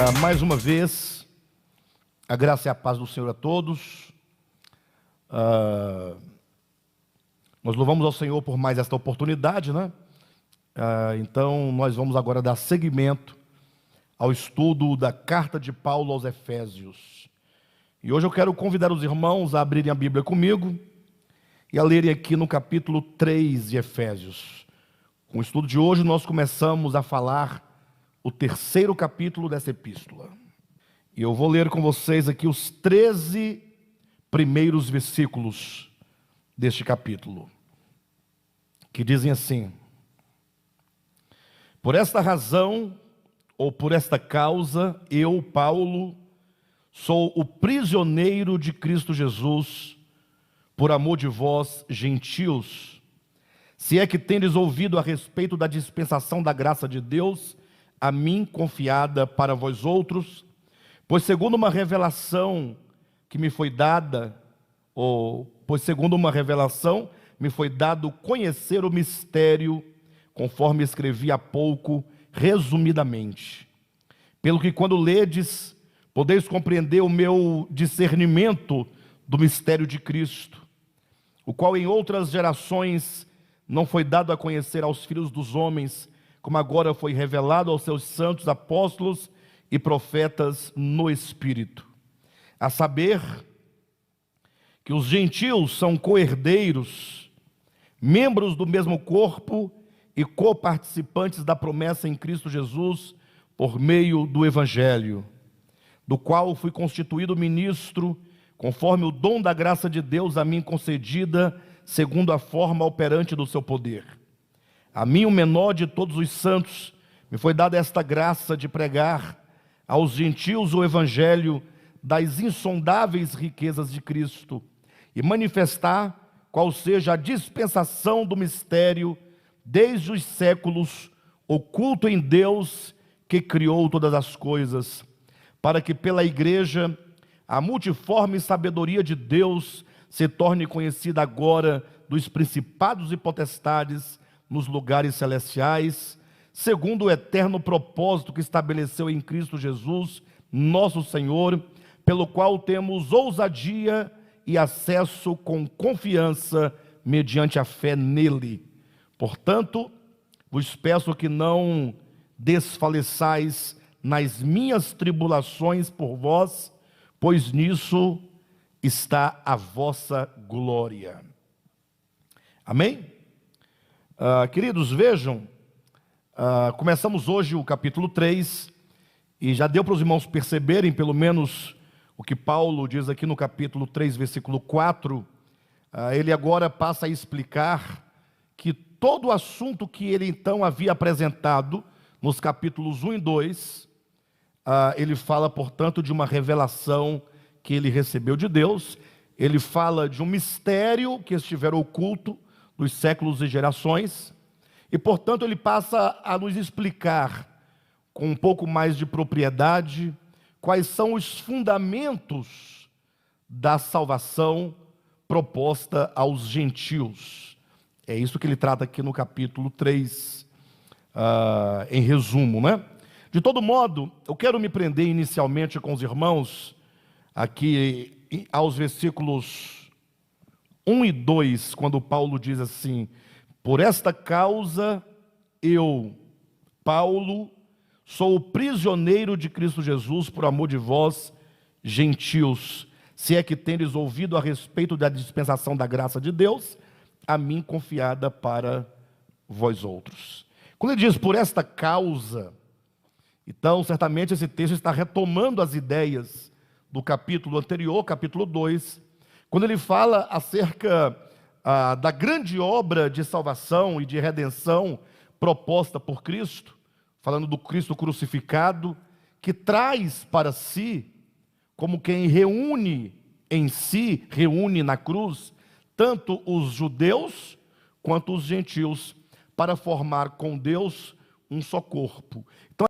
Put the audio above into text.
Mais uma vez, a graça e a paz do Senhor a todos. Nós louvamos ao Senhor por mais esta oportunidade, né? Então, nós vamos agora dar seguimento ao estudo da carta de Paulo aos Efésios. E hoje eu quero convidar os irmãos a abrirem a Bíblia comigo e a lerem aqui no capítulo 3 de Efésios. Com o estudo de hoje, nós começamos a falar o terceiro capítulo dessa epístola. E eu vou ler com vocês aqui os 13 primeiros versículos deste capítulo, que dizem assim: por esta razão, ou por esta causa, eu, Paulo, sou o prisioneiro de Cristo Jesus, por amor de vós, gentios, se é que tendes ouvido a respeito da dispensação da graça de Deus, a mim confiada para vós outros, pois segundo uma revelação que me foi dada, me foi dado conhecer o mistério, conforme escrevi há pouco, resumidamente. Pelo que quando ledes, podeis compreender o meu discernimento do mistério de Cristo, o qual em outras gerações não foi dado a conhecer aos filhos dos homens, como agora foi revelado aos seus santos apóstolos e profetas no Espírito. A saber, que os gentios são co-herdeiros, membros do mesmo corpo e coparticipantes da promessa em Cristo Jesus, por meio do Evangelho, do qual fui constituído ministro, conforme o dom da graça de Deus a mim concedida, segundo a forma operante do seu poder. A mim, o menor de todos os santos, me foi dada esta graça de pregar aos gentios o evangelho das insondáveis riquezas de Cristo e manifestar qual seja a dispensação do mistério desde os séculos, oculto em Deus que criou todas as coisas, para que pela igreja a multiforme sabedoria de Deus se torne conhecida agora dos principados e potestades nos lugares celestiais, segundo o eterno propósito que estabeleceu em Cristo Jesus, nosso Senhor, pelo qual temos ousadia e acesso com confiança mediante a fé nele. Portanto, vos peço que não desfaleçais nas minhas tribulações por vós, pois nisso está a vossa glória. Amém? Queridos, vejam, começamos hoje o capítulo 3, e já deu para os irmãos perceberem, pelo menos, o que Paulo diz aqui no capítulo 3, versículo 4, ele agora passa a explicar que todo o assunto que ele então havia apresentado nos capítulos 1 e 2, ele fala, portanto, de uma revelação que ele recebeu de Deus, ele fala de um mistério que estiver oculto dos séculos e gerações, e portanto ele passa a nos explicar com um pouco mais de propriedade quais são os fundamentos da salvação proposta aos gentios. É isso que ele trata aqui no capítulo 3, em resumo, né? De todo modo, eu quero me prender inicialmente com os irmãos aqui aos versículos 1 e 2, quando Paulo diz assim: por esta causa eu, Paulo, sou o prisioneiro de Cristo Jesus por amor de vós, gentios, se é que tendes ouvido a respeito da dispensação da graça de Deus, a mim confiada para vós outros. Quando ele diz por esta causa, então certamente esse texto está retomando as ideias do capítulo anterior, capítulo 2, quando ele fala acerca da grande obra de salvação e de redenção proposta por Cristo, falando do Cristo crucificado, que traz para si, como quem reúne em si, reúne na cruz, tanto os judeus quanto os gentios, para formar com Deus um só corpo. Então